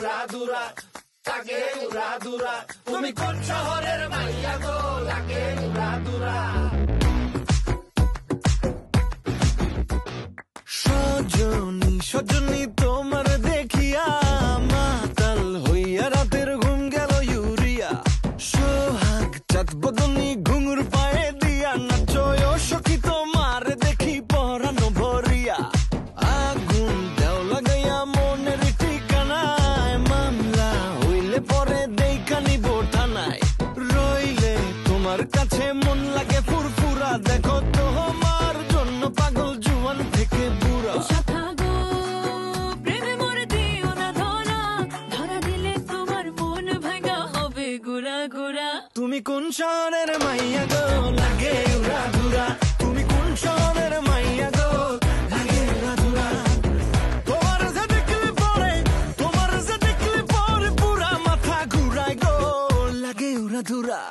উড়া দুরা লাগে উড়া দুরা তুমি কোন শহরের মাইয়া গো লাগে উড়া দুরা সজনী সজনী তোমার দেখিয়া মাতাল হইয়া রাতের ঘুম গেল ইউরিয়া সোহাগ চাঁদ বদনী ঘুঙুর পায়ে দিয়া নাচয় সখী তোমার দেখি পরানো ভরিয়া আগুন দেও লাগাইয়া মনের ঠিকানায় মামলা হইলে পরে দেখা নিব থানায় রইলে তোমার কাছে মন লাগে ফুরফুরা দেখো তোমার জন্য পাগল জুয়ান থেকে বুড়া তুমি কোন শহরের মাইয়া গো লাগে উড়া দুরা তুমি কোন শহরের মাইয়া গো লাগে উড়া দুরা তোমার যে দেখলে পরে পুরা মাথা ঘুরায় গো লাগে উড়া দুরা